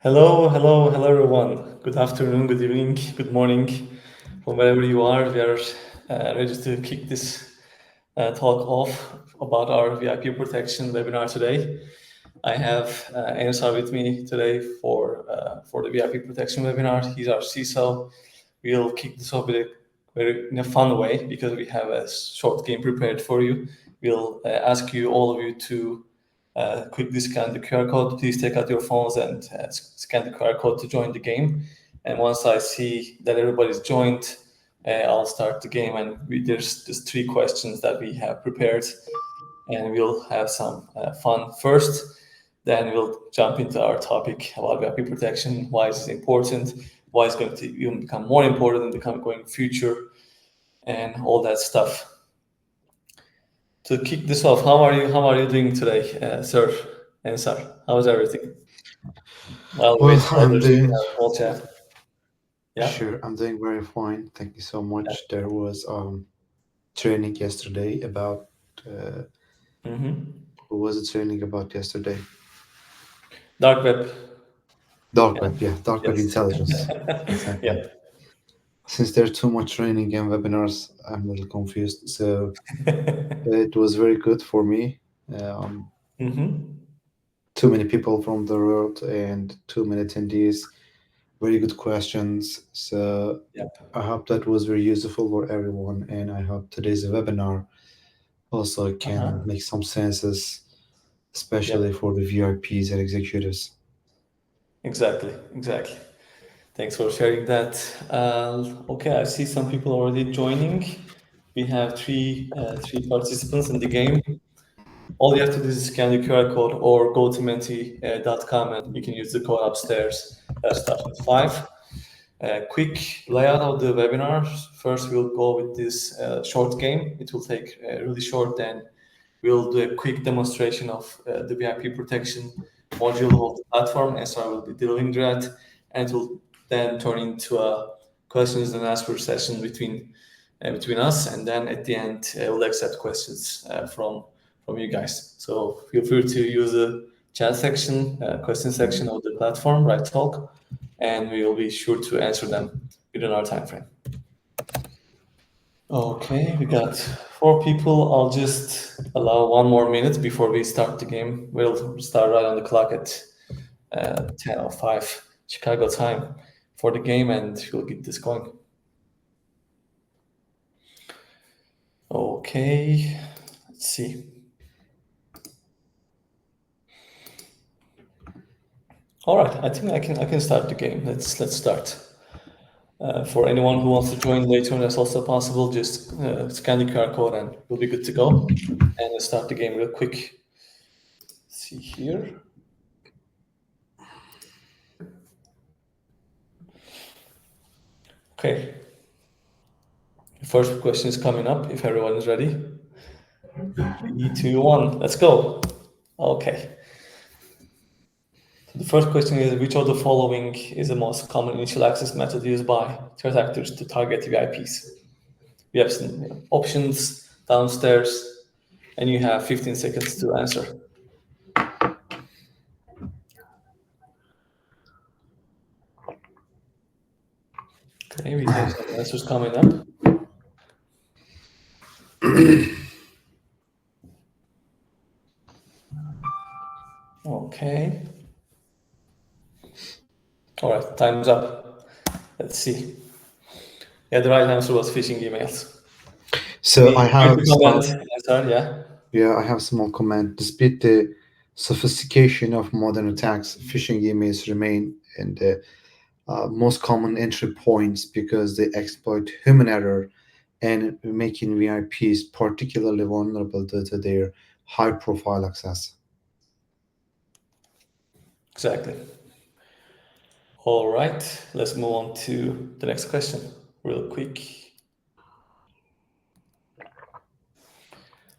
Hello, everyone. Good afternoon, good evening, good morning, from wherever you are. We are ready to kick this talk off about our VIP protection webinar today. I have Ensar with me today for the VIP protection webinar. He's our CISO. We'll kick this off in a fun way because we have a short game prepared for you. We'll ask you, all of you, to quickly scan the QR code. Please take out your phones and scan the QR code to join the game. And once I see that everybody's joined, I'll start the game. And there's just three questions that we have prepared, and we'll have some fun first. Then we'll jump into our topic about VIP protection. Why is it important? Why is it going to even become more important in the going future, and all that stuff. To kick this off, how are you? How are you doing today, sir? Ensar, how is everything? While we wait Well, for I'm others, we can doing have a small chat. Yeah. sure. I'm doing very fine. Thank you so Yeah. much. There was training yesterday about uh, Mm-hmm. what was it training about yesterday? Dark web. Dark Yeah. web, yeah, dark web Yes. intelligence. Exactly. Yeah. Since there's too much training and webinars, I'm a little confused. So it was very good for me. Um, Mm-hmm. Too many people from the world and too many attendees. Very good questions. So Yep. I hope that was very useful for everyone, and I hope today's webinar also can Uh-huh. make some senses, especially Yep. for the VIPs and executives. Exactly. Exactly. Thanks for sharing that. Okay, I see some people already joining. We have three participants in the game. All you have to do is scan the QR code or go to menti.com and you can use the code upstairs that starts with 5. Quick layout of the webinar. First, we'll go with this short game. It will take really short, then we'll do a quick demonstration of the VIP protection module of the platform, and so I will be delivering that, and it will then turn into a questions and answer session between us, and then at the end we'll accept questions from you guys. So feel free to use the chat section, question section of the platform, right talk, and we will be sure to answer them within our time frame. Okay, we got 4 people. I'll just allow 1 more minute before we start the game. We'll start right on the clock at 10:05 Chicago time for the game, and we'll get this going. Okay, let's see. All right, I think I can start the game. Let's start. For anyone who wants to join later, that's also possible. Just scan the QR code, and we'll be good to go. And let's start the game real quick. Let's see here. Okay, the first question is coming up. If everyone is ready, 3, 2, 1, let's go. Okay. So the first question is, which of the following is the most common initial access method used by threat actors to target VIPs? We have some options downstairs, and you have 15 seconds to answer. Okay, we have some answers coming up. Okay. All right, time's up. Let's see. Yeah, the right answer was phishing emails. So I Any care have to comment? small, Answer, yeah. yeah, I have small comment. Despite the sophistication of modern attacks, phishing emails remain in the most common entry points because they exploit human error and making VIPs particularly vulnerable due to their high-profile access. Exactly. All right, let's move on to the next question real quick.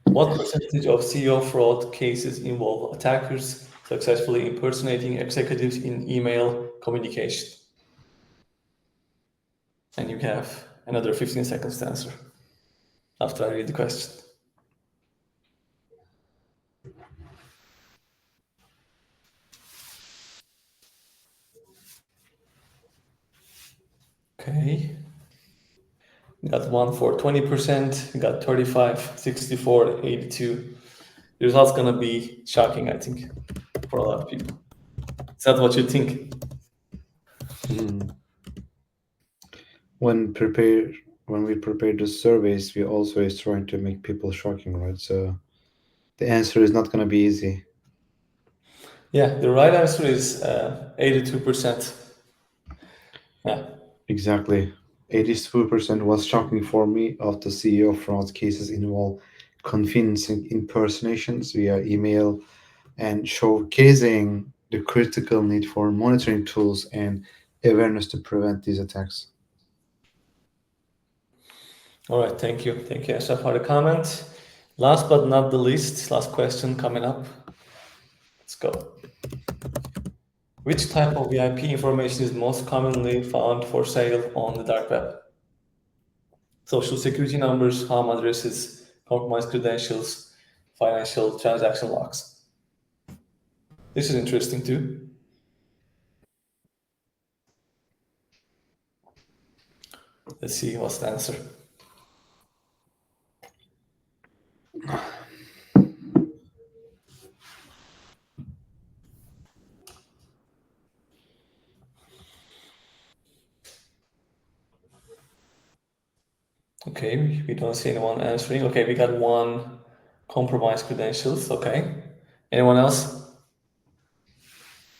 What percentage of CEO fraud cases involve attackers successfully impersonating executives in email communication? And you have another 15 seconds to answer after I read the question. Okay. We got one for 20%, we got 35, 64, 82. The result's gonna be shocking, I think, for a lot of people. Is that what you think? Mhm. when prepare when we prepare the surveys, we always trying to make people shocking, right? So the answer is not going to be easy. Yeah, the right answer is 82%. Yeah. Exactly. 82% was shocking for me of the CEO fraud cases involve convincing impersonations via email and showcasing the critical need for monitoring tools and awareness to prevent these attacks. All right, thank you. Thank you, Asha, for the comment. Last but not the least, last question coming up. Let's go. Which type of VIP information is most commonly found for sale on the dark web? Social security numbers, home addresses, compromised credentials, financial transaction logs. This is interesting too. Let's see what's the answer. Okay, we don't see anyone answering. Okay, we got one compromised credentials. Okay. Anyone else?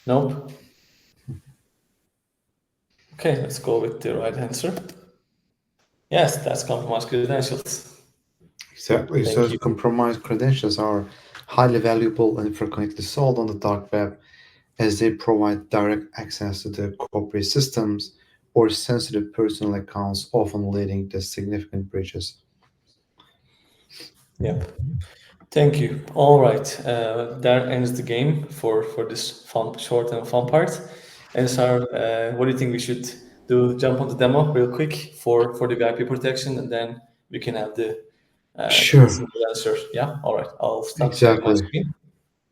Nope. Okay, let's go with the right answer. Yes, that's compromised credentials. Exactly. Thank So you. compromised credentials are highly valuable and frequently sold on the dark web as they provide direct access to the corporate systems or sensitive personal accounts, often leading to significant breaches. Yep. Thank you. All right. That ends the game for this fun, short and fun part. And Sar, what do you think we should do? Jump on the demo real quick for the VIP protection, and then we can have the Sure, single answer. Yeah. All right. I'll stop sharing my exactly.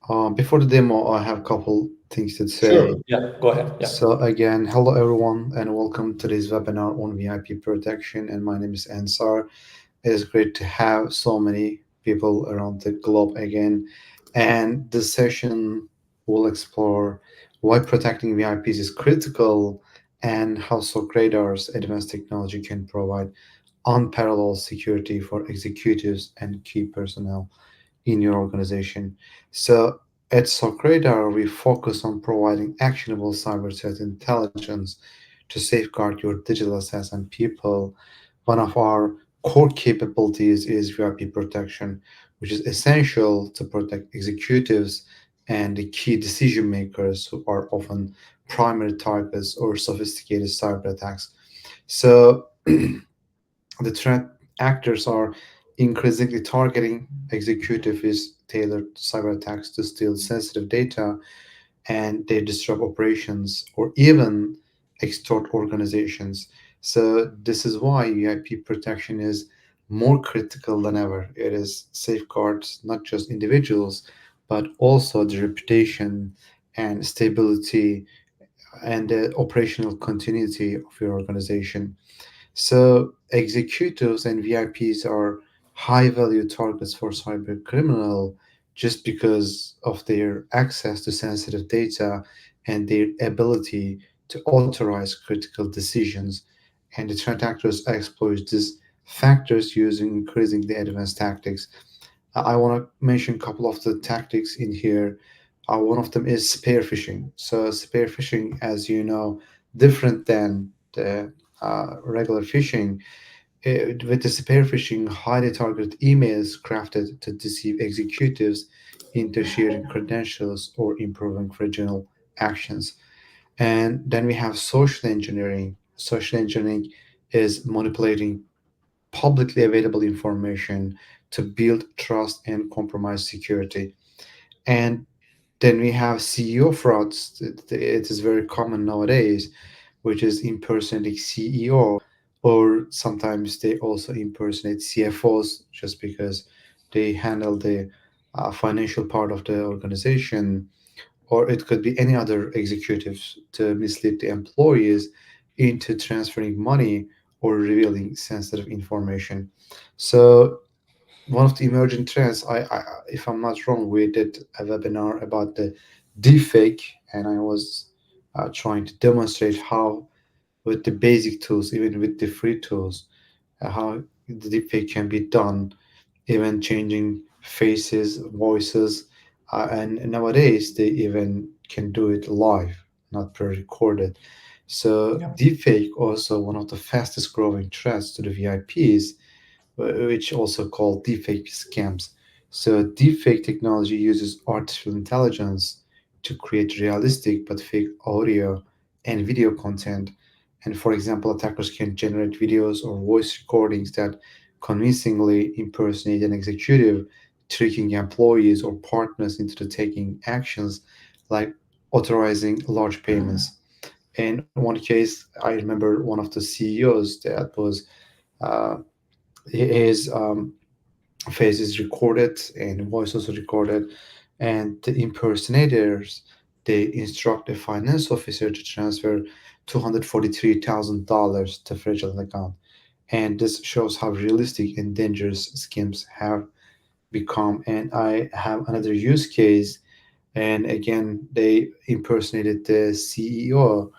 screen. Before the demo, I have a couple things to say. Sure. Yeah. Go ahead. Yeah. So again, hello everyone, and welcome to this webinar on VIP protection. And my name is Ansar. It is great to have so many people around the globe again. And this session will explore why protecting VIPs is critical and how Socradar's advanced technology can provide unparalleled security for executives and key personnel in your organization. So at Socradar, we focus on providing actionable cyber threat intelligence to safeguard your digital assets and people. One of our core capabilities is VIP protection, which is essential to protect executives and the key decision makers who are often primary targets or sophisticated cyber attacks. So the threat actors are increasingly targeting executive with tailored cyber attacks to steal sensitive data and they disrupt operations or even extort organizations. So this is why VIP protection is more critical than ever. It is safeguards not just individuals, but also the reputation and stability and the operational continuity of your organization. So executives and VIPs are high value targets for cyber criminal just because of their access to sensitive data and their ability to authorize critical decisions. And the threat actors exploit these factors using increasingly advanced tactics. I want to mention a couple of the tactics in here. One of them is spear phishing. So spear phishing, as you know, different than the regular phishing. With the spear phishing, highly targeted emails crafted to deceive executives into sharing credentials or improving criminal actions. And then we have social engineering. Social engineering is manipulating publicly available information to build trust and compromise security. And then we have CEO frauds. It is very common nowadays, which is impersonating CEO, or sometimes they also impersonate CFOs just because they handle the financial part of the organization, or it could be any other executives to mislead the employees into transferring money or revealing sensitive information. So one of the emerging trends, if I'm not wrong, we did a webinar about the deepfake, and I was trying to demonstrate how, with the basic tools, even with the free tools, how the deepfake can be done, even changing faces, voices, and nowadays they even can do it live, not pre-recorded. So Yeah. deepfake also one of the fastest growing threats to the VIPs, which also called deepfake scams. So deepfake technology uses artificial intelligence to create realistic but fake audio and video content. And for example, attackers can generate videos or voice recordings that convincingly impersonate an executive, tricking employees or partners into taking actions like authorizing large payments. In one case, I remember one of the CEOs that was uh, his face is recorded and voice also recorded, and the impersonators, they instruct a finance officer to transfer $243,000 to fragile account. And this shows how realistic and dangerous schemes have become. And I have another use case, and again they impersonated the CEO,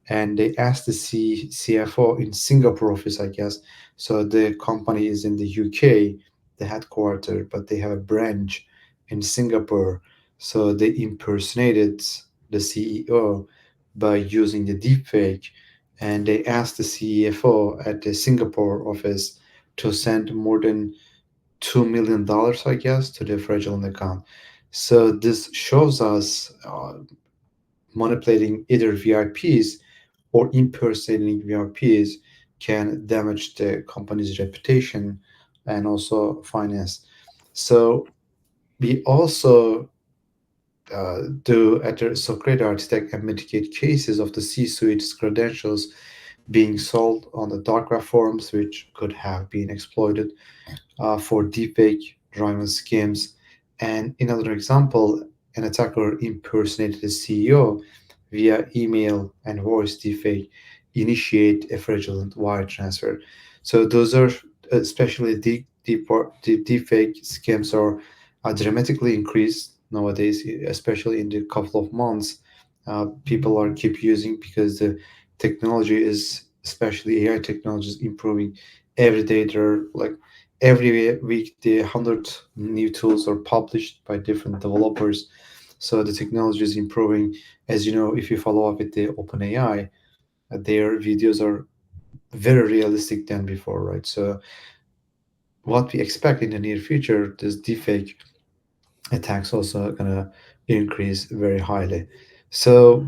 and they asked the CFO in Singapore office, I guess. So the company is in the UK, the headquarter, but they have a branch in Singapore. So they impersonated the CEO by using the deepfake, and they asked the CFO at the Singapore office to send more than $2 million, I guess, to the fraudulent account. So this shows us manipulating either VIPs or impersonating VIPs can damage the company's reputation and also finance. So we also do at the Socrates detect and mitigate cases of the C-suite's credentials being sold on the dark web forums, which could have been exploited for deepfake driven schemes. And in another example, an attacker impersonated a CEO via email and voice deepfake, initiate a fraudulent wire transfer. So those are especially the deepfake scams are dramatically increased nowadays, especially in the couple of months. People are keep using because the technology is, especially AI technology, is improving every day. There are like every week the 100 new tools are published by different developers, so the technology is improving. As you know, if you follow up with the OpenAI, their videos are very realistic than before, right? So what we expect in the near future, this deepfake attacks also gonna increase very highly. So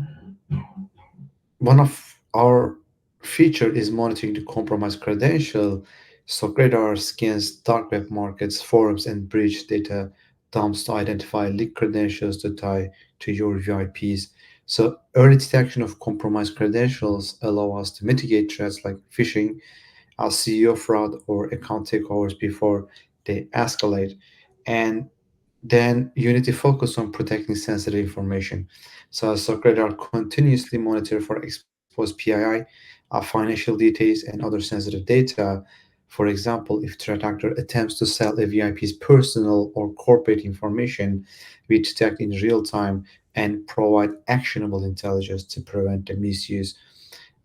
one of our feature is monitoring the compromised credential. So radar scans dark web markets, forums, and breach data dumps to identify leaked credentials to tie to your VIPs. So early detection of compromised credentials allow us to mitigate threats like phishing, CEO fraud, or account takeovers before they escalate. And then you need to focus on protecting sensitive information. So Socrates are continuously monitor for exposed PII, financial details, and other sensitive data. For example, if threat actor attempts to sell a VIP's personal or corporate information, we detect in real time and provide actionable intelligence to prevent the misuse.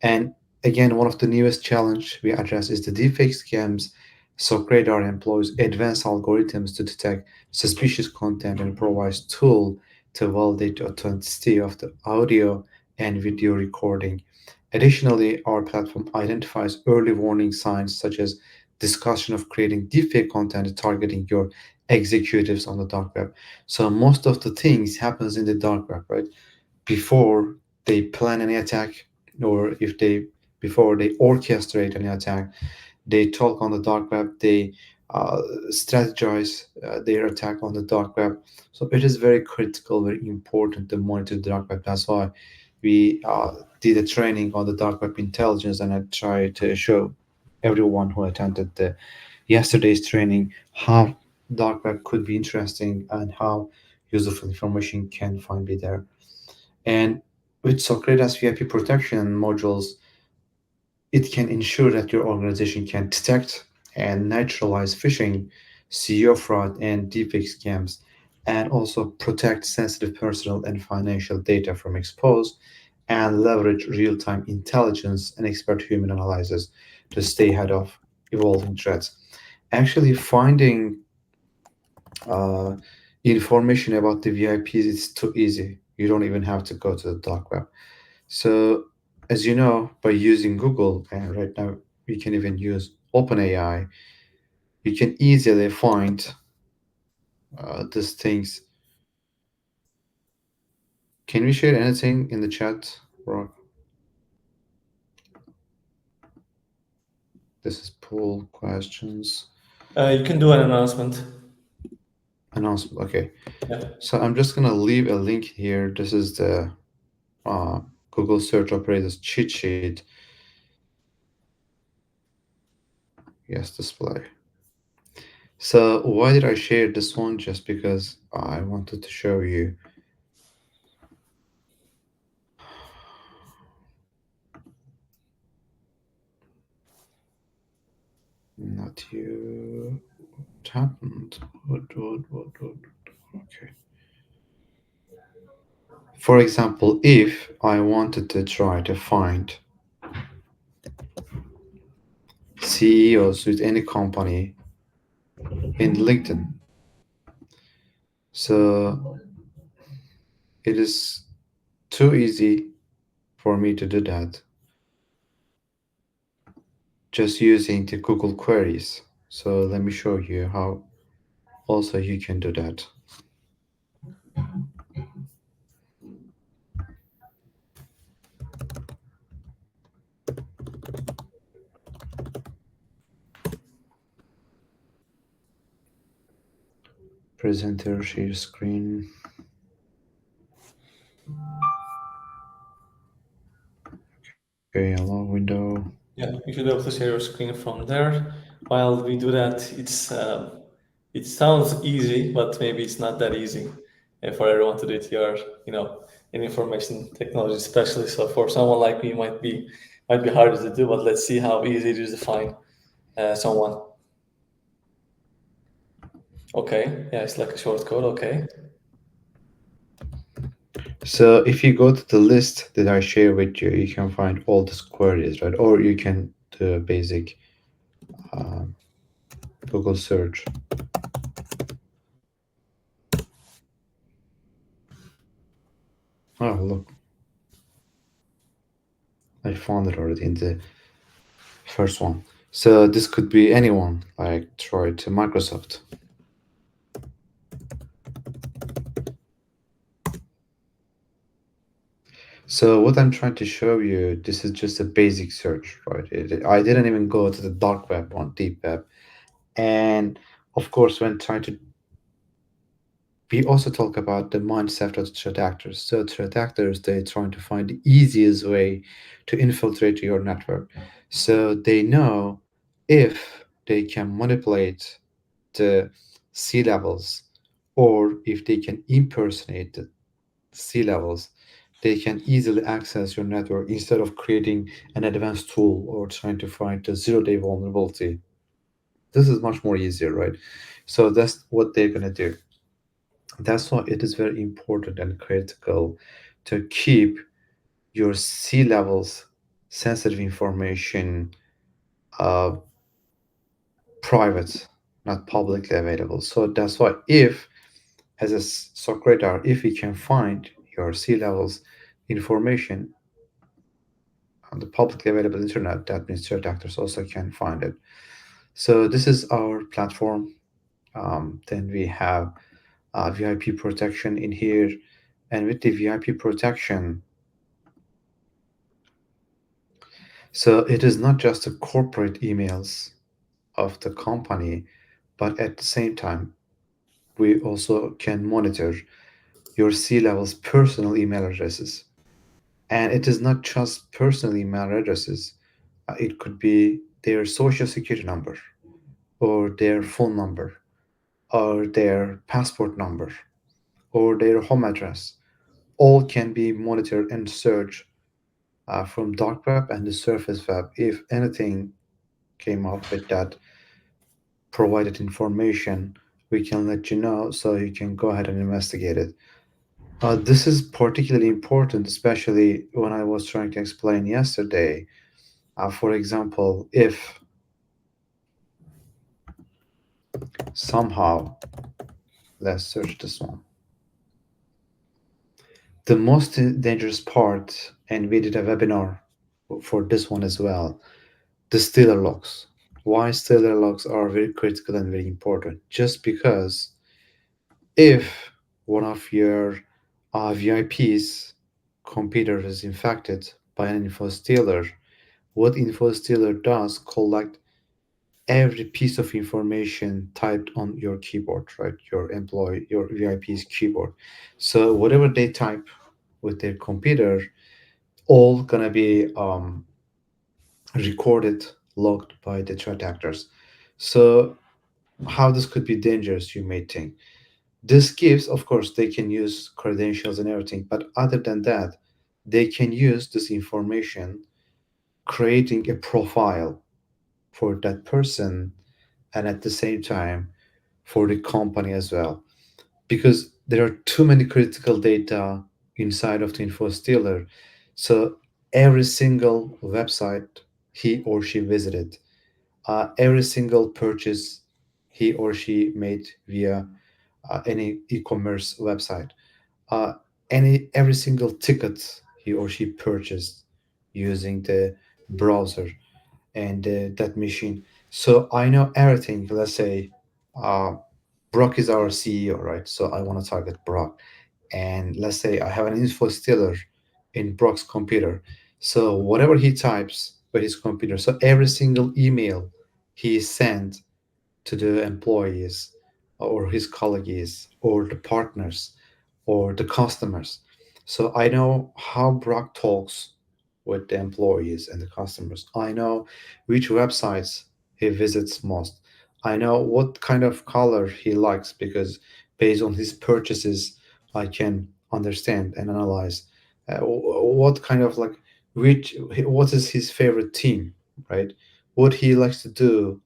And again, one of the newest challenge we address is the deepfake scams. So Radar employs advanced algorithms to detect suspicious content and provides tool to validate the authenticity of the audio and video recording. Additionally, our platform identifies early warning signs such as discussion of creating deepfake content targeting your executives on the dark web. So most of the things happens in the dark web, right? Before they plan any attack, or if they before they orchestrate any attack, they talk on the dark web, they uh, strategize their attack on the dark web. So it is very critical, very important to monitor the dark web. That's why we did a training on the dark web intelligence, and I tried to show everyone who attended the yesterday's training how dark web could be interesting and how useful information can find be there. And with Socrates VIP protection modules, It can ensure that your organization can detect and neutralize phishing, CEO fraud, and deepfake scams, and also protect sensitive personal and financial data from exposed and leverage real-time intelligence and expert human analysis to stay ahead of evolving threats. Actually, finding uh, information about the VIPs is too easy. You don't even have to go to the dark web. So, as you know, by using Google, and right now we can even use OpenAI, you can easily find these things. Can we share anything in the chat, Rock? This is poll questions. You can do an announcement. Announcement. Okay. Yeah. So I'm just gonna leave a link here. This is the uh, Google Search Operators cheat sheet. Yes, display. So why did I share this one? Just because I wanted to show you. Not you. What happened? What? Okay. For example, if I wanted to try to find CEOs with any company in LinkedIn, so it is too easy for me to do that just using the Google queries. So let me show you how also you can do that. Presenter, share screen. Okay, allow window. Yeah, you should be able to share your screen from there. While we do that, it sounds easy, but maybe it's not that easy for everyone to do it. You're, an information technology specialist, so for someone like me, might be harder to do. But let's see how easy it is to find someone. Okay, yeah, it's like a short code. Okay, So if you go to the list that I share with you, you can find all these queries, right? Or you can do a basic um, Google search. Oh, look, I found it already in the first one. So this could be anyone, like try to Microsoft. So what I'm trying to show you, this is just a basic search, right? I didn't even go to the dark web or deep web. And of course, when trying to, we also talk about the mindset of threat actors. So threat actors, they're trying to find the easiest way to infiltrate your network. So they know if they can manipulate the sea levels or if they can impersonate the sea levels, they can easily access your network instead of creating an advanced tool or trying to find a zero-day vulnerability. This is much more easier, right? So that's what they're gonna do. That's why it is very important and critical to keep your sea levels sensitive information uh, private, not publicly available. So that's why if as a secretary, if we can find your sea levels information on the publicly available internet, that means threat actors also can find it. So this is our platform. Then we have VIP protection in here, and with the VIP protection, so it is not just the corporate emails of the company, but at the same time, we also can monitor your C level's personal email addresses. And it is not just personal email addresses, it could be their social security number, or their phone number, or their passport number, or their home address. All can be monitored and searched from dark web and the surface web. If anything came up with that provided information, we can let you know so you can go ahead and investigate it. This is particularly important, especially when I was trying to explain yesterday. For example, if somehow, let's search this one. The most dangerous part, and we did a webinar for this one as well, the Steeler locks. Why Steeler locks are very critical and very important? Just because if one of your VIP's computer is infected by an info stealer, what info stealer does collect every piece of information typed on your keyboard, right? Your employee, your VIP's keyboard. So whatever they type with their computer, all gonna be recorded, logged by the threat actors. So how this could be dangerous, you may think. This gives, of course, they can use credentials and everything, but other than that, they can use this information creating a profile for that person and at the same time for the company as well. Because there are too many critical data inside of the info stealer. So every single website he or she visited, every single purchase he or she made via any e-commerce website, uh, any every single ticket he or she purchased using the browser and that machine. So I know everything. Let's say uh, Brock is our CEO, right? So I want to target Brock, and let's say I have an info stealer in Brock's computer. So whatever he types with his computer, so every single email he sent to the employees or his colleagues or the partners or the customers. So I know how Brock talks with the employees and the customers. I know which websites he visits most. I know what kind of color he likes because based on his purchases, I can understand and analyze what kind of like which what is his favorite team, right? What he likes to do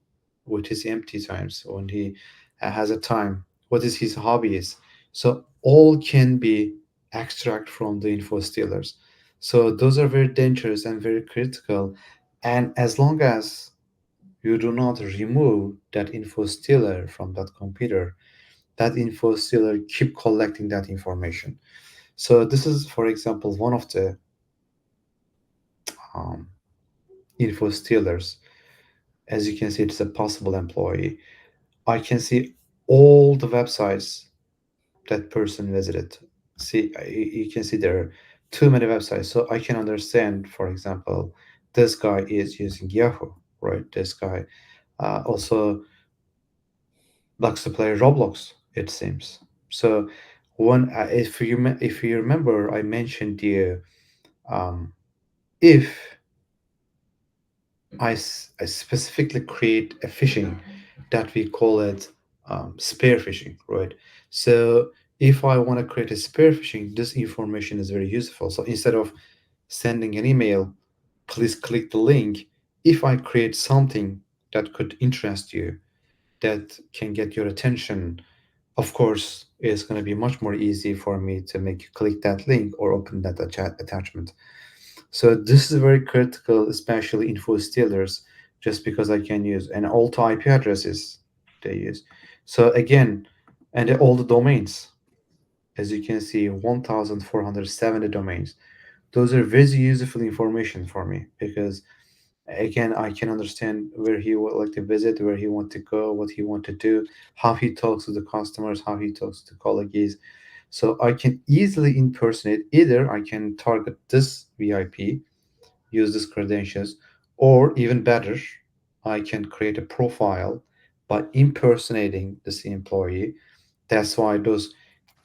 with his empty times when he has a time. What is his hobbies? So all can be extract from the info stealers. So those are very dangerous and very critical. And as long as you do not remove that info stealer from that computer, that info stealer keep collecting that information. So this is, for example, one of the um, info stealers. As you can see, it's a possible employee. I can see all the websites that person visited. See, you can see there are too many websites. So I can understand, for example, this guy is using Yahoo, right? This guy also likes to play Roblox, it seems. So when if you remember, I mentioned the um, if I specifically create a phishing that we call it spear phishing, right? So if I want to create a spear phishing, this information is very useful. So instead of sending an email, please click the link. If I create something that could interest you, that can get your attention, of course, it's going to be much more easy for me to make you click that link or open that attachment. So this is very critical, especially info stealers, just because I can use and all the IP addresses they use. So again, and all the domains, as you can see, 1,470 domains. Those are very useful information for me because again I can understand where he would like to visit, where he want to go, what he want to do, how he talks to the customers, how he talks to colleagues. So I can easily impersonate, either I can target this vip, use these credentials, or even better, I can create a profile by impersonating this employee. That's why those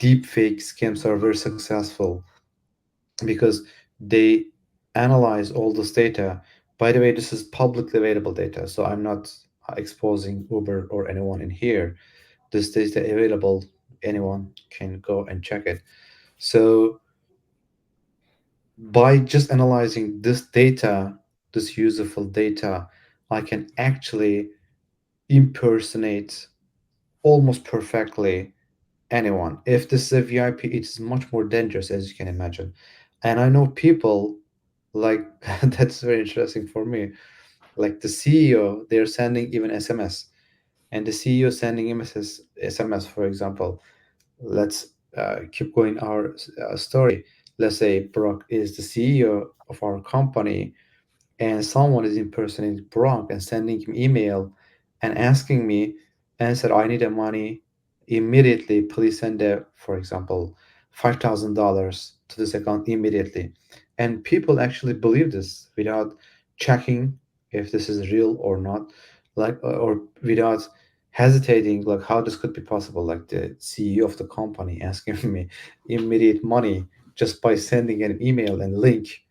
deep fake scams are very successful because they analyze all this data. By the way, this is publicly available data, so I'm not exposing Uber or anyone in here. This data available, anyone can go and check it. So By just analyzing this data, this useful data, I can actually impersonate almost perfectly anyone. If this is a VIP, it is much more dangerous, as you can imagine. And I know people like that's very interesting for me. Like the CEO, they're sending even SMS, and the CEO sending him SMS, for example. Let's keep going our story. Let's say Brock is the CEO of our company, and someone is impersonating Brock and sending him email and asking me and said, I need the money immediately. Please send for example, $5,000 to this account immediately. And people actually believe this without checking if this is real or not, like, or without hesitating, like how this could be possible. Like the CEO of the company asking me immediate money just by sending an email and link,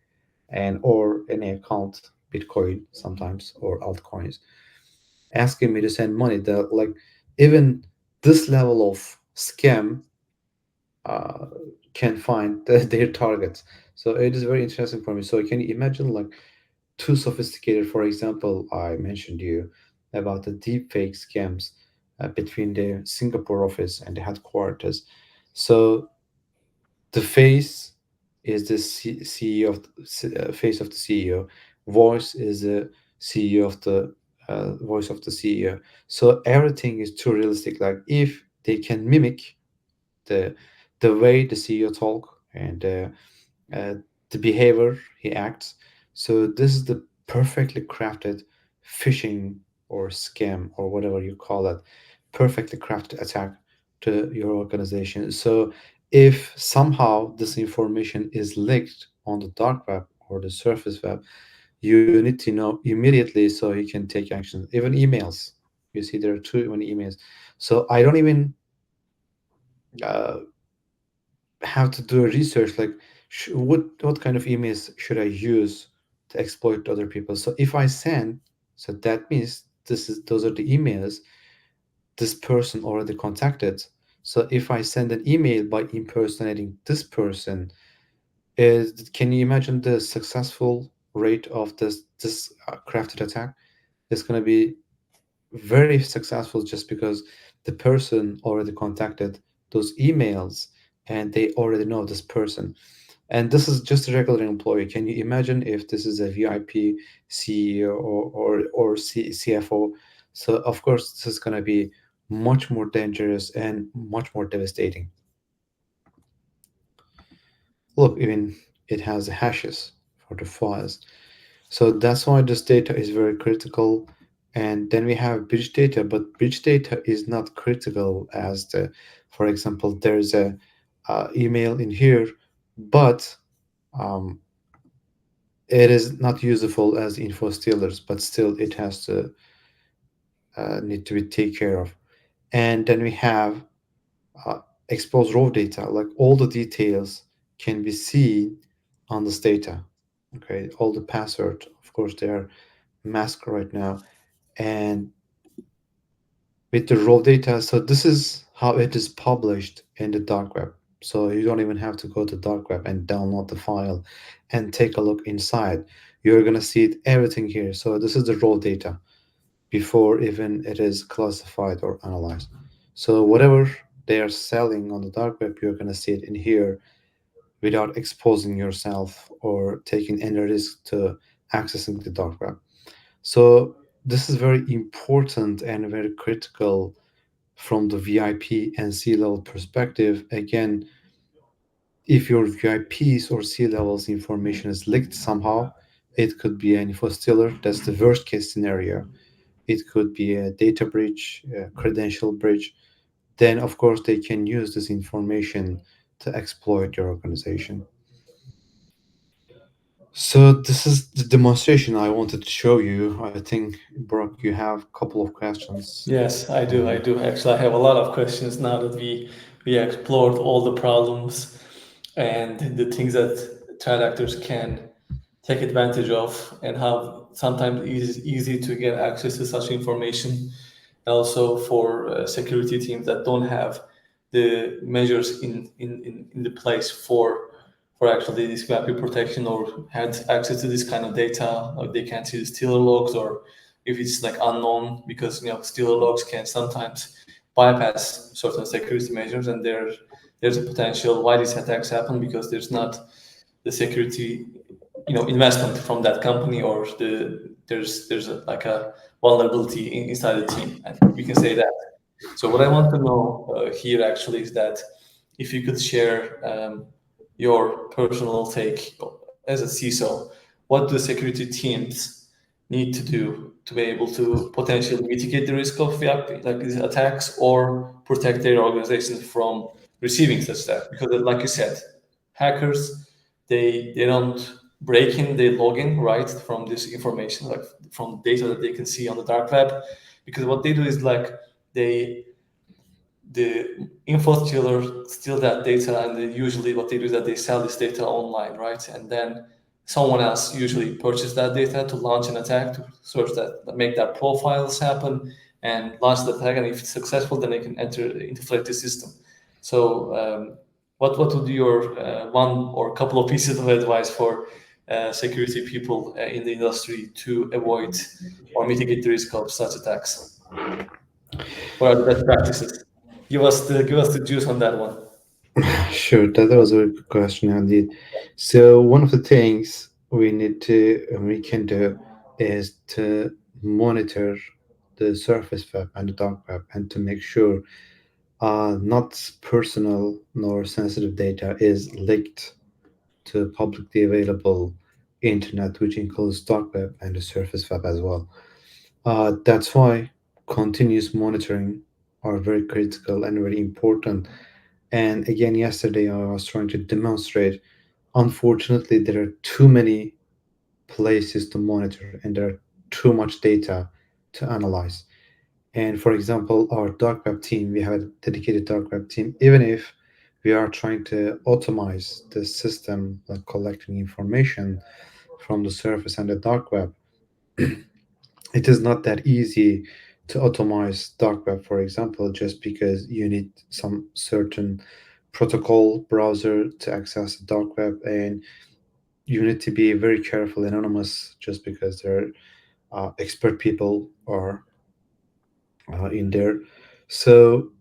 and or any account, Bitcoin sometimes or altcoins, asking me to send money. That, like, even this level of scam uh, can find their targets. So it is very interesting for me. So can you imagine, like, too sophisticated? For example, I mentioned you about the deep fake scams between the Singapore office and the headquarters. So the face is the CEO of face of the CEO. Voice is the CEO of the voice of the CEO. So everything is too realistic. Like if they can mimic the way the CEO talk and uh, the behavior he acts. So this is the perfectly crafted phishing or scam or whatever you call it, perfectly crafted attack to your organization. So if somehow this information is leaked on the dark web or the surface web, you need to know immediately so you can take action. Even emails, you see there are too many emails. So I don't even uh, have to do a research like what kind of emails should I use to exploit other people. So if I send, so that means those are the emails this person already contacted. So if I send an email by impersonating this person, is can you imagine the successful rate of this crafted attack? It's going to be very successful just because the person already contacted those emails and they already know this person. And this is just a regular employee. Can you imagine if this is a VIP CEO or CFO? So of course this is going to be much more dangerous and much more devastating. Look, even it has hashes for the files. So that's why this data is very critical. And then we have bridge data, but bridge data is not critical as the, for example, there's a email in here, but um, it is not useful as info stealers, but still it has to need to be taken care of. And then we have uh, exposed raw data, like all the details can be seen on this data. Okay, all the password, of course, they are masked right now, and with the raw data. So this is how it is published in the dark web. So you don't even have to go to dark web and download the file and take a look inside. You're gonna see it everything here. So this is the raw data before even it is classified or analyzed. So whatever they are selling on the dark web, you're gonna see it in here without exposing yourself or taking any risk to accessing the dark web. So this is very important and very critical from the VIP and C level perspective. Again, if your VIPs or C levels information is leaked somehow, it could be an info stealer. That's the worst case scenario. It could be a data breach, a credential breach. Then, of course, they can use this information to exploit your organization. So this is the demonstration I wanted to show you. I think, Brock, you have a couple of questions. Yes, I do. I And do. Actually, I have a lot of questions now that we explored all the problems and the things that threat actors can take advantage of, and how sometimes it is easy to get access to such information. And also for security teams that don't have the measures in the place for for actually this VIP protection or had access to this kind of data, like they can't see the stealer logs, or if it's like unknown, because stealer logs can sometimes bypass certain security measures, and there's a potential why these attacks happen because there's not the security investment from that company, or there's like a vulnerability inside the team, and we can say that. So what I want to know here actually is that if you could share your personal take as a CISO, what do security teams need to do to be able to potentially mitigate the risk of like these attacks, or protect their organizations from receiving such attacks? Because like you said, hackers, they don't break in, they log in right from this information, like from data that they can see on the dark web. Because what they do is like they the info stealer steal that data, and usually what they do is that they sell this data online, right? And then someone else usually purchase that data to launch an attack, to search that, make that profiles happen and launch the attack. And if it's successful, then they can inflate the system. So what would be your one or couple of pieces of advice for security people in the industry to avoid or mitigate the risk of such attacks? What are the best practices? Give us the juice on that one. Sure, that was a very good question indeed. So one of the things we can do is to monitor the surface web and the dark web, and to make sure not personal nor sensitive data is leaked to publicly available internet, which includes dark web and the surface web as well. That's why continuous monitoring are very critical and very important. And again, yesterday I was trying to demonstrate. Unfortunately, there are too many places to monitor, and there are too much data to analyze. And for example, our dark web team, we have a dedicated dark web team. Even if we are trying to automate the system, like collecting information from the surface and the dark web, it is not that easy to automate dark web, for example, just because you need some certain protocol browser to access the dark web, and you need to be very careful and anonymous, just because there are expert people are in there. So,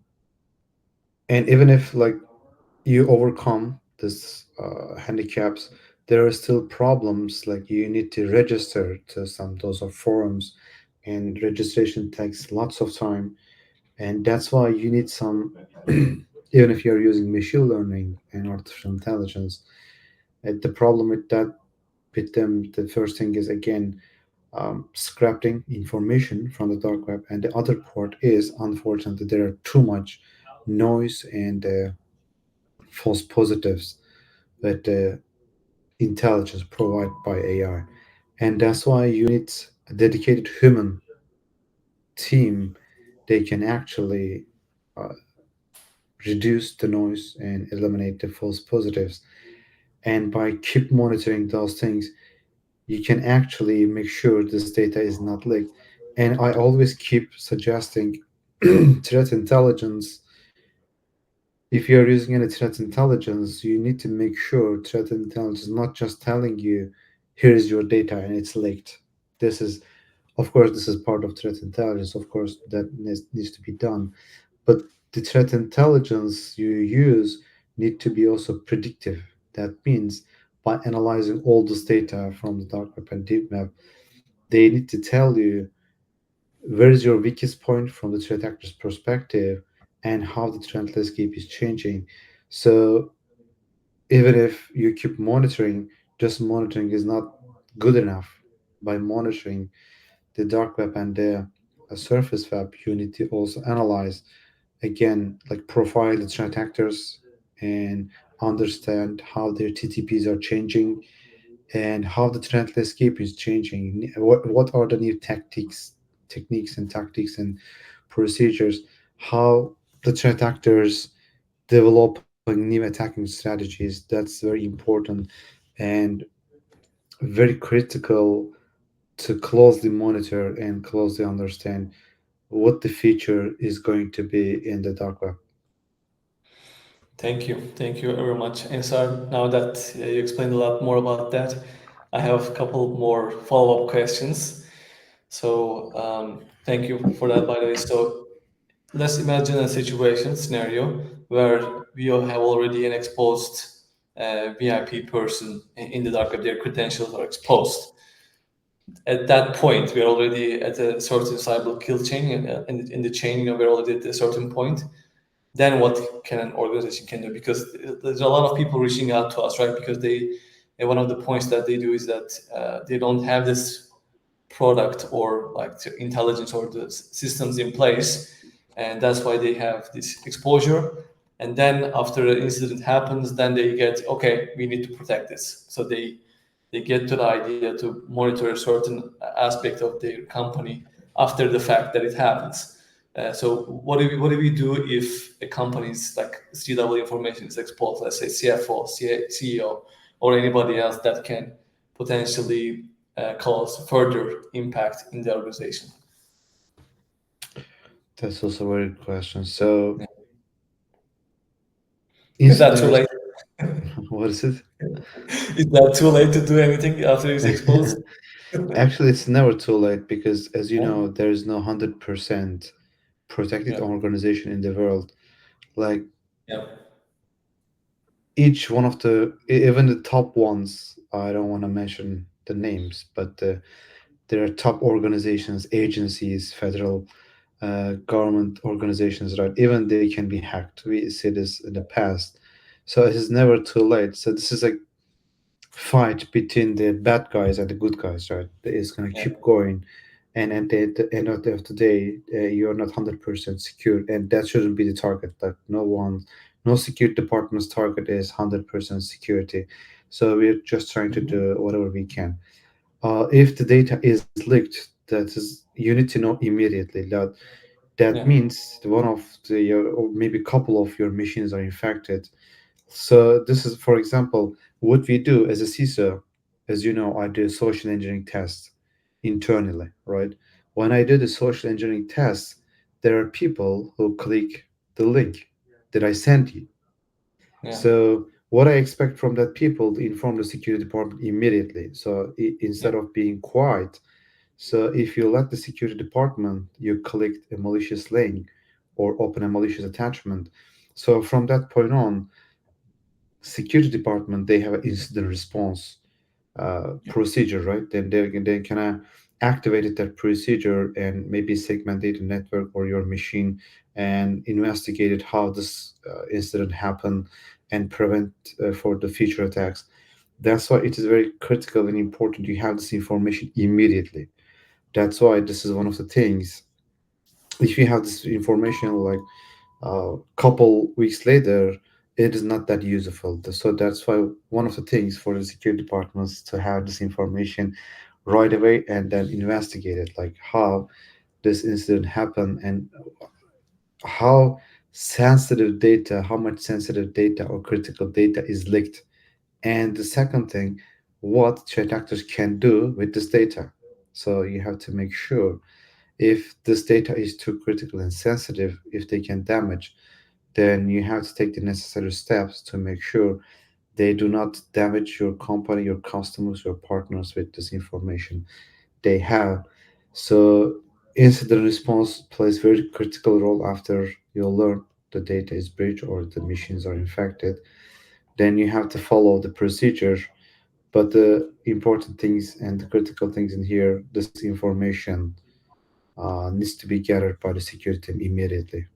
and even if like you overcome this handicaps, there are still problems. Like you need to register to some those are forums, and registration takes lots of time. And that's why you need some even if you're using machine learning and artificial intelligence, the problem with that, with them, the first thing is again scrapping information from the dark web, and the other part is unfortunately there are too much noise and false positives that intelligence provided by AI. And that's why you need a dedicated human team. They can actually uh, reduce the noise and eliminate the false positives. And by keep monitoring those things, you can actually make sure this data is not leaked. And I always keep suggesting threat intelligence. If you're using any threat intelligence, you need to make sure threat intelligence is not just telling you, here is your data and it's leaked. This is, of course, this is part of threat intelligence. Of course, that needs to be done. But the threat intelligence you use need to be also predictive. That means by analyzing all this data from the dark web and deep web, they need to tell you where is your weakest point from the threat actor's perspective, and how the threat landscape is changing. So even if you keep monitoring, just monitoring is not good enough. By monitoring the dark web and the surface web, you need to also analyze again, like profile the threat actors and understand how their TTPs are changing, and how the threat landscape is changing. What are the new techniques and tactics and procedures? How the threat actors developing new attacking strategies. That's very important and very critical to closely monitor and closely understand what the feature is going to be in the dark web. Thank you very much, Ansar. Now that you explained a lot more about that, I have a couple more follow-up questions. So thank you for that, by the way. So let's imagine a situation scenario where we have already an exposed VIP person in the dark web. Their credentials are exposed. At that point, we're already at a certain cyber kill chain, in the chain. We're already at a certain point. Then what can an organization can do? Because there's a lot of people reaching out to us, right? Because they and one of the points that they do is that they don't have this product or like the intelligence or the systems in place, and that's why they have this exposure. And then after an incident happens, then they get, okay, we need to protect this. So they get to the idea to monitor a certain aspect of their company after the fact that it happens. So what do we do if a company's like C-level information is exposed, let's say CFO, CEO, or anybody else that can potentially cause further impact in the organization? That's also a very good question. So, Yeah. Is that too incident, late? what is it? Is that too late to do anything after it's exposed? Actually, it's never too late because, as you Yeah, know, there is no 100% protected yeah, organization in the world. Like yeah, each one of even the top ones, I don't want to mention the names, but there are top organizations, agencies, federal government organizations, right? Even they can be hacked. We see this in the past. So it is never too late. So this is a fight between the bad guys and the good guys, right? It's going to yeah, keep going. And at the end of the day, you're not 100% secure. And that shouldn't be the target. Like, no security department's target is 100% security. So we're just trying to do whatever we can. If the data is leaked, that is, you need to know immediately that yeah, means one of the or maybe a couple of your machines are infected. So this is, for example, what we do as a CISO. As you know, I do a social engineering test internally, right? When I do the social engineering test, there are people who click the link that I sent you. yeah, So what I expect from that people to inform the security department immediately. So yeah, instead of being quiet, so if you let the security department, you click a malicious link or open a malicious attachment. So from that point on, security department they have an incident response yeah, procedure, right? Then they can activate that procedure and maybe segmentate the network or your machine and investigate how this incident happened and prevent for the future attacks. That's why it is very critical and important you have this information immediately. That's why this is one of the things. If you have this information like a couple weeks later, it is not that useful. So that's why one of the things for the security departments to have this information right away and then investigate it, like how this incident happened and how how much sensitive data or critical data is leaked. And the second thing, what threat actors can do with this data. So you have to make sure if this data is too critical and sensitive, if they can damage, then you have to take the necessary steps to make sure they do not damage your company, your customers, your partners with this information they have. So incident response plays very critical role after you learn the data is breached or the machines are infected. Then you have to follow the procedure. But the important things and the critical things in here, this information needs to be gathered by the security team immediately.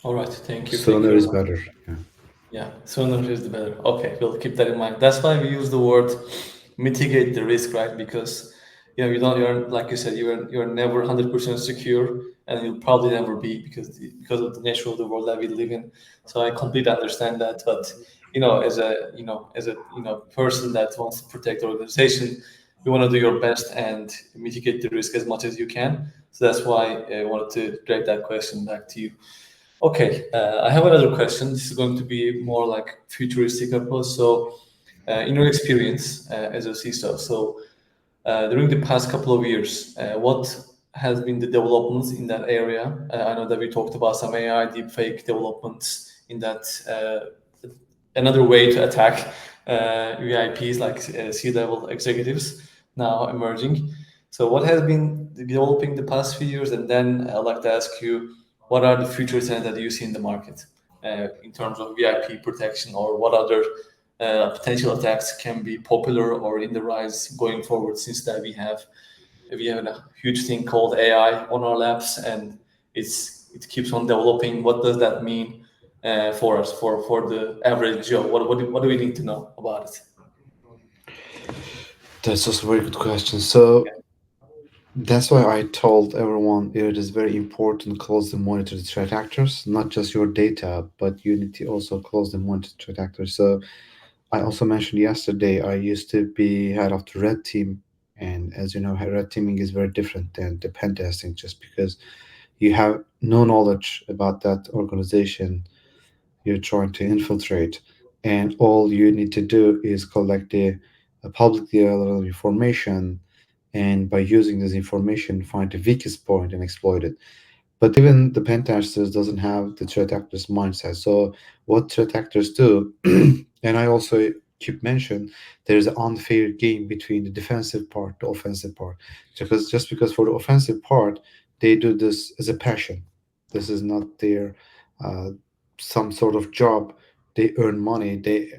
all right, thank you Sooner very is much. better. Yeah. Yeah, sooner is the better. Okay, we'll keep that in mind. That's why we use the word mitigate the risk, right? Because you're like you said, you're never 100% secure, and you'll probably never be because of the nature of the world that we live in. So I completely understand that. But as a person that wants to protect the organization, you want to do your best and mitigate the risk as much as you can. So that's why I wanted to direct that question back to you. Okay, I have another question. This is going to be more like futuristic approach. So, in your experience as a CISO, so during the past couple of years, what has been the developments in that area? I know that we talked about some AI deepfake developments in that another way to attack VIPs like C-level executives now emerging. So what has been developing the past few years, and then I'd like to ask you, what are the future trends that you see in the market in terms of VIP protection, or what other potential attacks can be popular or in the rise going forward? Since that we have a huge thing called AI on our laps, and it keeps on developing. What does that mean for us, for the average Joe? What do we need to know about it? That's also a very good question. So that's why I told everyone it is very important to closely monitor the threat actors, not just your data, but you need to also closely monitor the threat actors. So I also mentioned yesterday I used to be head of the red team, and as you know, red teaming is very different than the pen testing, just because you have no knowledge about that organization you're trying to infiltrate, and all you need to do is collect the publicly available information, and by using this information, find the weakest point and exploit it. But even the pen testers doesn't have the threat actors mindset. So what threat actors do, and I also keep mention, there's an unfair game between the defensive part, the offensive part. Because just because for the offensive part, they do this as a passion. This is not their uh, some sort of job. They earn money. They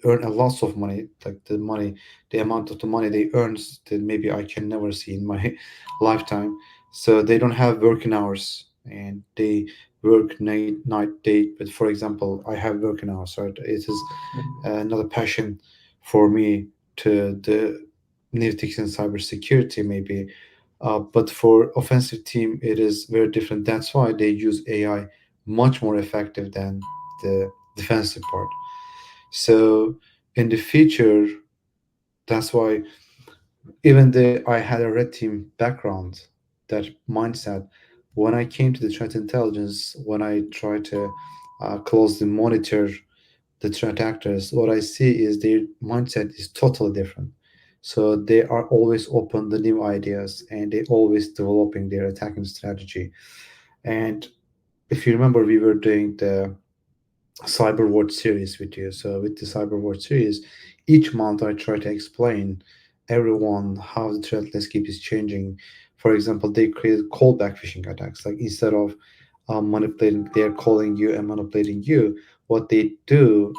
earn a lot of money, like the money, the amount of the money they earn that maybe I can never see in my lifetime. So they don't have working hours, and they work night day. But for example, I have working hours, so it is another passion for me to the analytics and cybersecurity maybe. But for offensive team, it is very different. That's why they use AI much more effective than the defensive part. So in the future, that's why even though I had a red team background, that mindset, when I came to the threat intelligence, when I try to closely monitor the threat actors, what I see is their mindset is totally different. So they are always open to new ideas, and they always developing their attacking strategy. And if you remember, we were doing the Cyber Word series with you. So with the Cyber Word series, each month I try to explain everyone how the threat landscape is changing. For example, they create callback phishing attacks. Like instead of manipulating, they're calling you and manipulating you. What they do,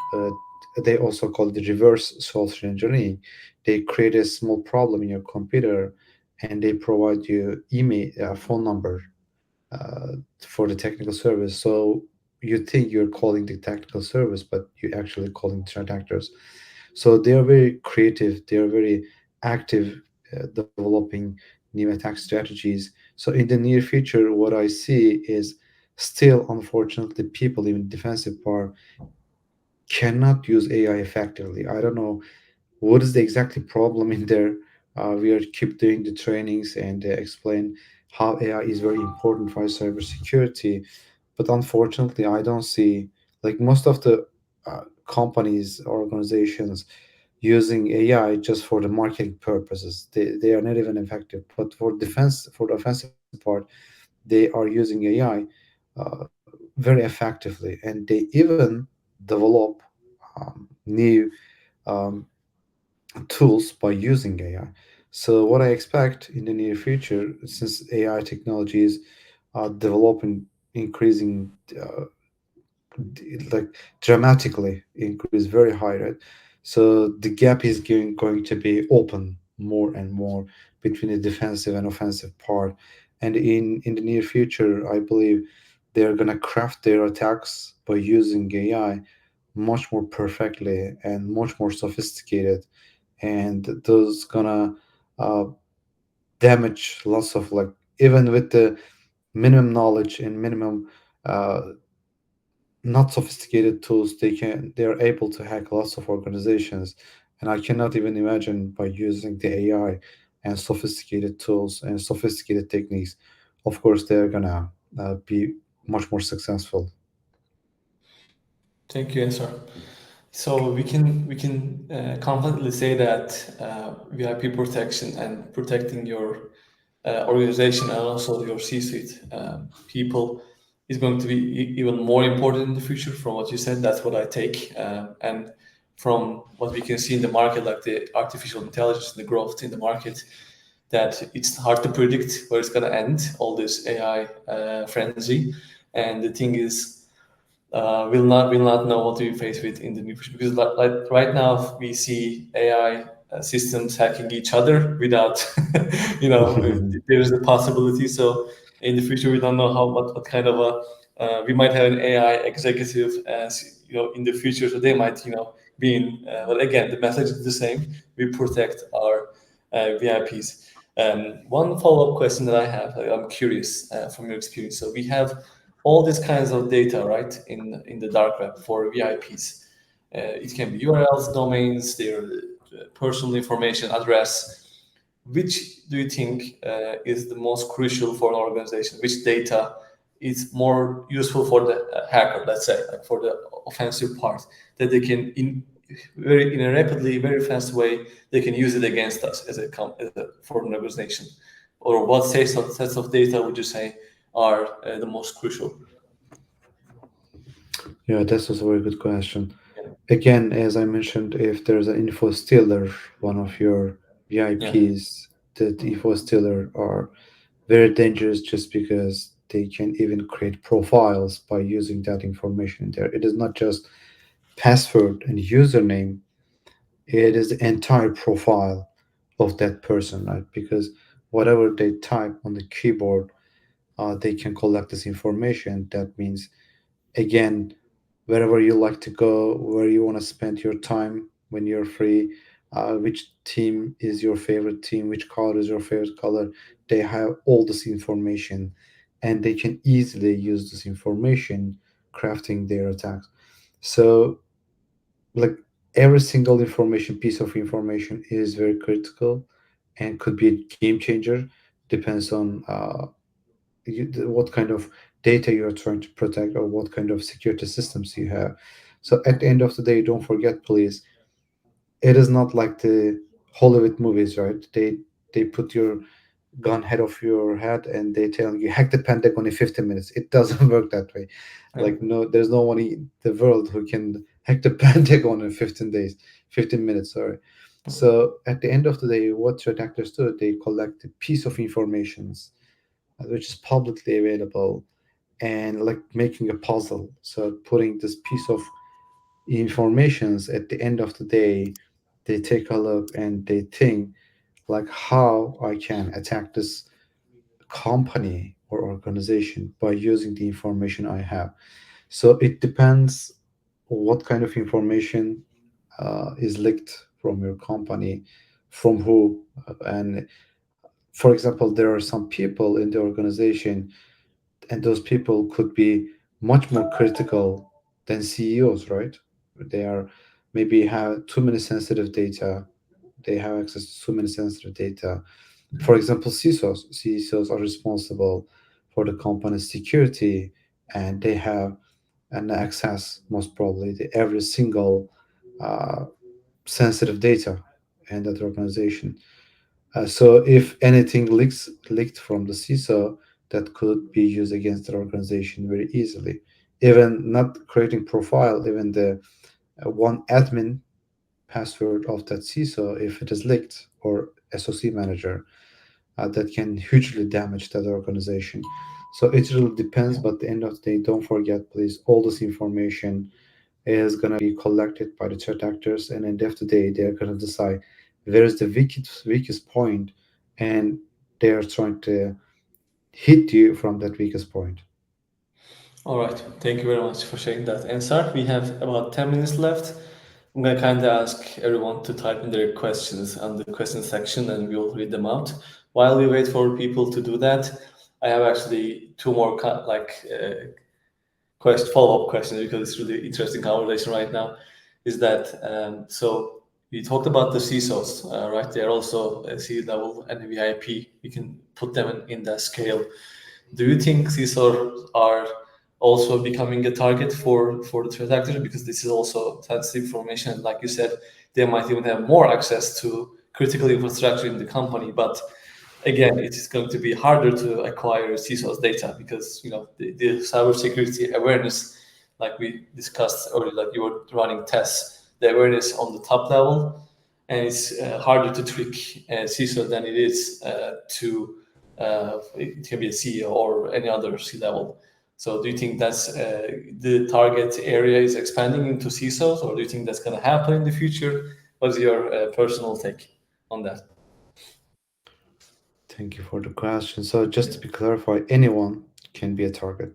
they also call it the reverse social engineering. They create a small problem in your computer, and they provide you email, phone number uh, for the technical service. So you think you're calling the technical service, but you're actually calling threat actors. So they are very creative. They are very active, developing new attack strategies. So in the near future, what I see is still, unfortunately, people in defensive part cannot use AI effectively. I don't know what is the exactly problem in there. We are keep doing the trainings and explain how AI is very important for cybersecurity, but unfortunately, I don't see like most of the companies, organizations using AI just for the marketing purposes. They are not even effective. But for defense, for the offensive part, they are using AI very effectively, and they even develop new um, tools by using AI. So what I expect in the near future, since AI technologies are developing, increasing like dramatically increase very high rate, so the gap is going to be open more and more between the defensive and offensive part. And in the near future, I believe they're going to craft their attacks by using AI much more perfectly and much more sophisticated, and those gonna uh, damage lots of, like, even with the minimum knowledge and minimum uh, not sophisticated tools, they are able to hack lots of organizations. And I cannot even imagine by using the AI and sophisticated tools and sophisticated techniques, of course they're gonna be much more successful. Thank you, Ansar. So we can confidently say that VIP protection and protecting your organization and also your C-suite people is going to be even more important in the future. From what you said, that's what I take, and from what we can see in the market, like the artificial intelligence and the growth in the market, that it's hard to predict where it's going to end, all this AI frenzy. And the thing is, we'll not know what we face with in the near future, because like right now we see AI systems hacking each other without there's a possibility. So in the future we don't know what kind of a we might have an AI executive as in the future, so they might be in but again, the message is the same: we protect our VIPs. One follow-up question that I have, I'm curious from your experience. So we have all these kinds of data, right, in the dark web for VIPs. It can be URLs, domains, their personal information, address. Which do you think is the most crucial for an organization? Which data is more useful for the hacker, let's say, like for the offensive part, that they can in a rapidly, very fast way, they can use it against us for an organization? Or what sets of data would you say are the most crucial? Yeah, that's also a very good question. Yeah, Again, as I mentioned, if there's an info stealer, one of your yeah, VIPs, that info stealer are very dangerous just because they can even create profiles by using that information there. It is not just password and username, it is the entire profile of that person, right? Because whatever they type on the keyboard, they can collect this information. That means, again, wherever you like to go, where you want to spend your time when you're free, which team is your favorite team, which color is your favorite color. They have all this information, and they can easily use this information crafting their attacks. So, like, every single information, piece of information is very critical and could be a game changer. Depends on what kind of data you're trying to protect or what kind of security systems you have. So at the end of the day, don't forget, please, it is not like the Hollywood movies, right? They put your gun head of your head and they tell you hack the Pentagon in 15 minutes. It doesn't work that way. yeah, Like, no, there's no one in the world who can hack the Pentagon in 15 days, 15 minutes, sorry. So at the end of the day, what threat actors do, they collect a piece of informations which is publicly available, and like making a puzzle. So putting this piece of informations at the end of the day, they take a look and they think like how I can attack this company or organization by using the information I have. So it depends what kind of information is leaked from your company, from who, and for example, there are some people in the organization, and those people could be much more critical than CEOs, right? They are maybe have too many sensitive data. They have access to too many sensitive data. For example, CISOs are responsible for the company's security, and they have an access, most probably, to every single uh, sensitive data in that organization. So if anything leaked from the CISO, that could be used against the organization very easily. Even not creating profile, even the one admin password of that CISO, if it is leaked, or SOC manager, that can hugely damage that organization. So it really depends, yeah. but at the end of the day, don't forget, please, all this information is going to be collected by the threat actors, and at the end of the day, they're going to decide where is the weakest point, and they're trying to hit you from that weakest point. All right. Thank you very much for sharing that answer. We have about 10 minutes left. I'm going to kind of ask everyone to type in their questions on the question section, and we'll read them out. While we wait for people to do that, I have actually two more follow-up questions, because it's really interesting conversation right now. Is that so? We talked about the CISOs, right? They're also a C level and a VIP. We can put them in that scale. Do you think CISOs are also becoming a target for the threat actors, because this is also sensitive information? And like you said, they might even have more access to critical infrastructure in the company. But again, it is going to be harder to acquire CISO's data because the cybersecurity awareness, like we discussed earlier, like you were running tests, the awareness on the top level, and it's harder to trick CISO than it is to it can be a CEO or any other C level. So do you think that's the target area is expanding into CISOs, or do you think that's going to happen in the future? What's your personal take on that? Thank you for the question. So just to be clarified, anyone can be a target,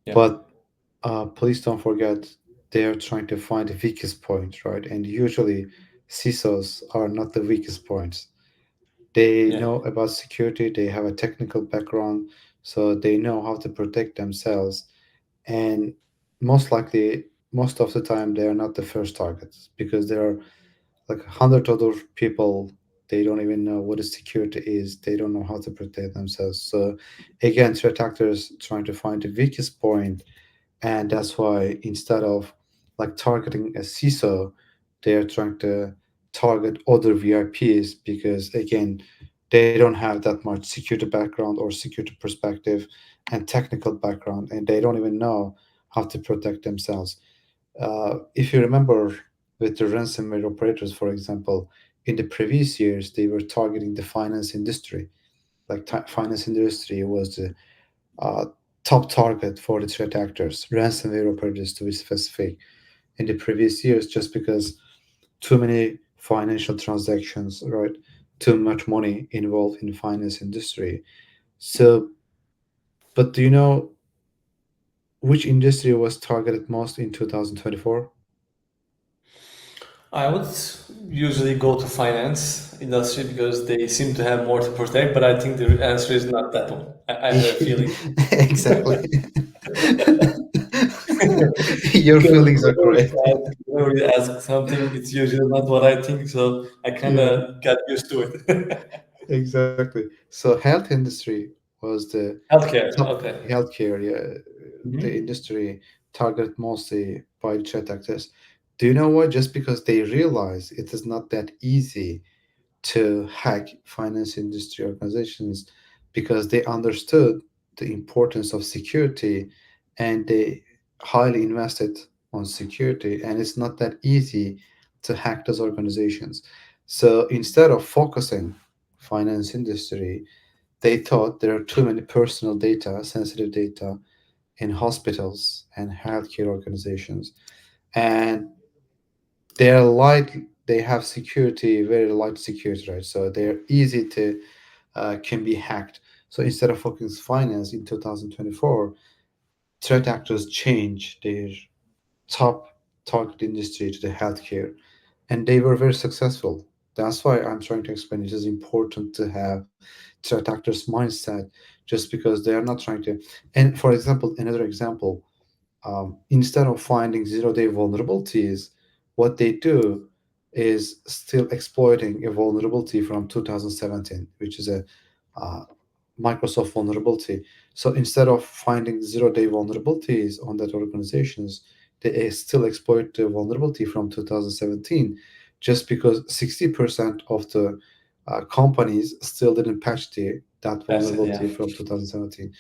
Yeah, but please don't forget they are trying to find the weakest point, right? And usually, CISOs are not the weakest points. They yeah, know about security. They have a technical background, so they know how to protect themselves. And most likely, most of the time, they are not the first targets because there are like 100 other people. They don't even know what a security is. They don't know how to protect themselves. So again, threat actors trying to find the weakest point, and that's why instead of like targeting a CISO, they are trying to target other VIPs because again, they don't have that much security background or security perspective and technical background, and they don't even know how to protect themselves. If you remember with the ransomware operators, for example, in the previous years, they were targeting the finance industry. Like finance industry was the uh, top target for the threat actors, ransomware operators to be specific, in the previous years, just because too many financial transactions, right? Too much money involved in the finance industry. So, but do you know which industry was targeted most in 2024? I would usually go to finance industry because they seem to have more to protect, but I think the answer is not that one. I have a feeling. Exactly. Your Because feelings are correct. whenever you ask something, it's usually not what I think, so I kind Yeah, of got used to it. exactly. So health industry was the Healthcare, top okay. healthcare, yeah, the Hmm. industry targeted mostly by the threat actors. Do you know why? Just because they realize it is not that easy to hack finance industry organizations because they understood the importance of security and they highly invested on security, and it's not that easy to hack those organizations. So instead of focusing finance industry, they thought there are too many personal data, sensitive data in hospitals and healthcare organizations, and they're light. They have security, very light security, right? So they're easy to can be hacked. So instead of focusing finance in 2024, threat actors change their top target industry to the healthcare, and they were very successful. That's why I'm trying to explain it is important to have threat actors mindset, just because they are not trying to. And for example, another example, instead of finding zero-day vulnerabilities, what they do is still exploiting a vulnerability from 2017, which is a uh, Microsoft vulnerability. So instead of finding zero-day vulnerabilities on that organizations, they still exploit the vulnerability from 2017, just because 60% of the companies still didn't patch that That's it, yeah. vulnerability from 2017.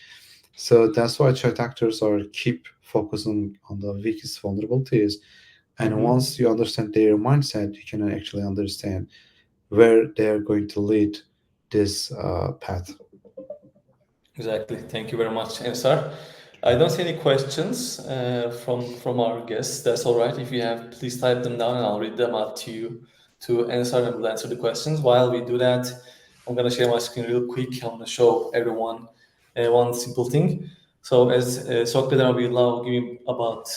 So that's why threat actors are keep focusing on the weakest vulnerabilities. And Hmm. once you understand their mindset, you can actually understand where they're going to lead this path. Exactly. Thank you very much, Ensar. I don't see any questions from our guests. That's all right. If you have, please type them down and I'll read them out to you to answer and we'll answer the questions. While we do that, I'm going to share my screen real quick. I'm going to show everyone one simple thing. So as Socrates, we love giving about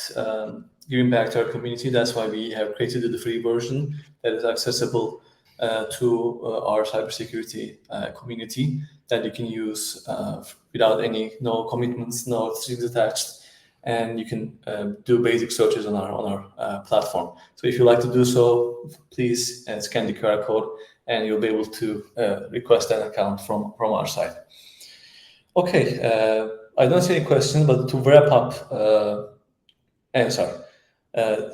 giving back to our community. That's why we have created the free version that is accessible to our cybersecurity community that you can use without any no commitments, no strings attached, and you can do basic searches on our platform. So if you like to do so, please scan the QR code, and you'll be able to request an account from our side. Okay, I don't see any questions, but to wrap up, answer. Uh,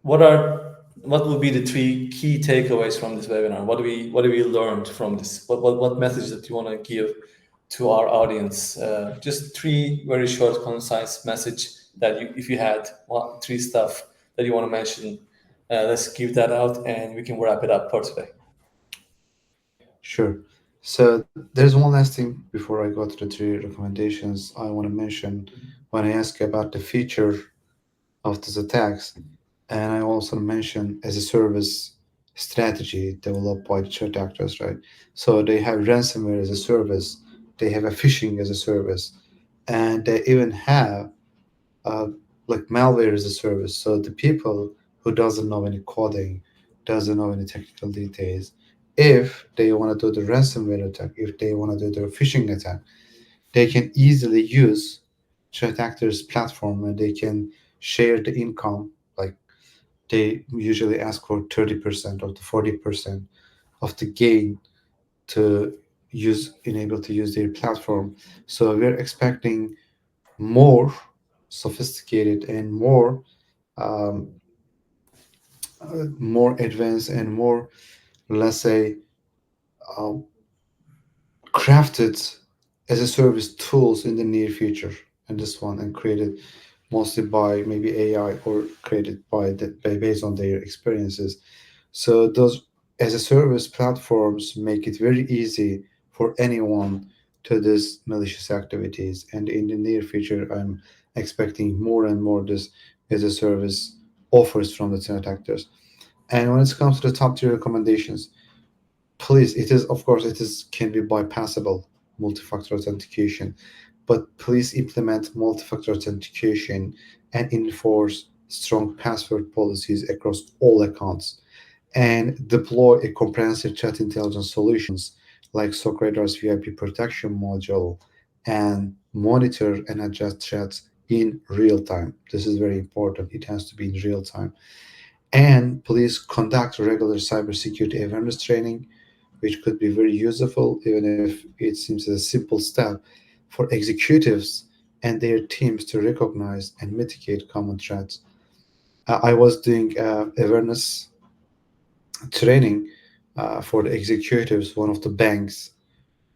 what are what would be the three key takeaways from this webinar? What do we learned from this? What message that you want to give to our audience? Just three very short, concise message that you, if you had three stuff that you want to mention, let's give that out and we can wrap it up for today. Sure. So there's one last thing before I go to the three recommendations I want to mention when I ask about the feature of these attacks. And I also mentioned as a service strategy developed by the threat actors, right? So they have ransomware as a service, they have a phishing as a service, and they even have uh, like malware as a service. So the people who doesn't know any coding, doesn't know any technical details, if they want to do the ransomware attack, if they want to do the phishing attack, they can easily use threat actors platform and they can share the income. Like they usually ask for 30% or the 40% of the gain to use enable to use their platform. So we're expecting more sophisticated and um, more advanced and more, let's say, uh, crafted as a service tools in the near future. And this one and created mostly by maybe AI or created based on their experiences. So those as a service platforms make it very easy for anyone to this malicious activities. And in the near future, I'm expecting more and more this as a service offers from the threat actors. And when it comes to the top tier recommendations, please, it is of course it is can be bypassable multi-factor authentication, but please implement multi-factor authentication and enforce strong password policies across all accounts and deploy a comprehensive threat intelligence solutions like SOC Radar's VIP protection module and monitor and adjust threats in real time. This is very important. It has to be in real time. And please conduct regular cybersecurity awareness training, which could be very useful, even if it seems a simple step for executives and their teams to recognize and mitigate common threats. I was doing awareness training for the executives, one of the banks,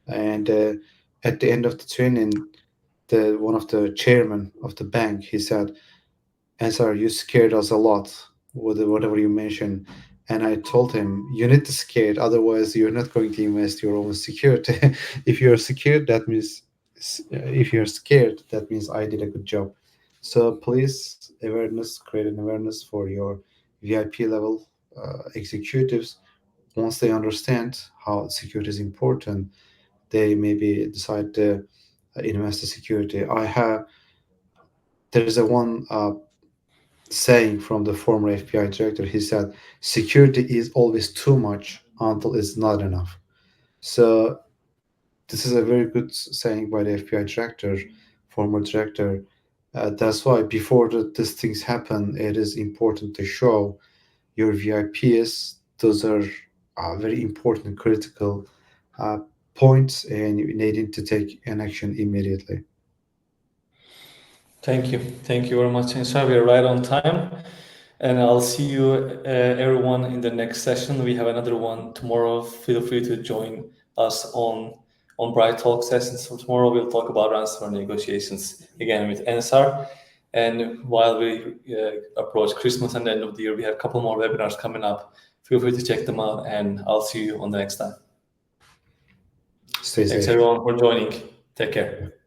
and at the end of the training, the one of the chairman of the bank, he said, "Ansar, you scared us a lot with whatever you mentioned." And I told him, "You need to scare, otherwise you're not going to invest your own security. If you're scared, that means if you're scared, that means I did a good job." So please, awareness, create an awareness for your VIP level executives. Once they understand how security is important, they maybe decide to invest in security. I have there's a one saying from the former FBI director. He said, "Security is always too much until it's not enough." So this is a very good saying by the FBI director, former director. That's why before these things happen, it is important to show your VIPs. Those are very important, critical uh, points, and you need to take an action immediately. Thank you very much, Ansar. We are right on time. And I'll see you, everyone, in the next session. We have another one tomorrow. Feel free to join us on Bright Talk sessions. So tomorrow we'll talk about ransomware negotiations again with Ensar. And while we approach Christmas and the end of the year, we have a couple more webinars coming up. Feel free to check them out, and I'll see you on the next time. Stay Thanks safe. everyone for joining. Take care.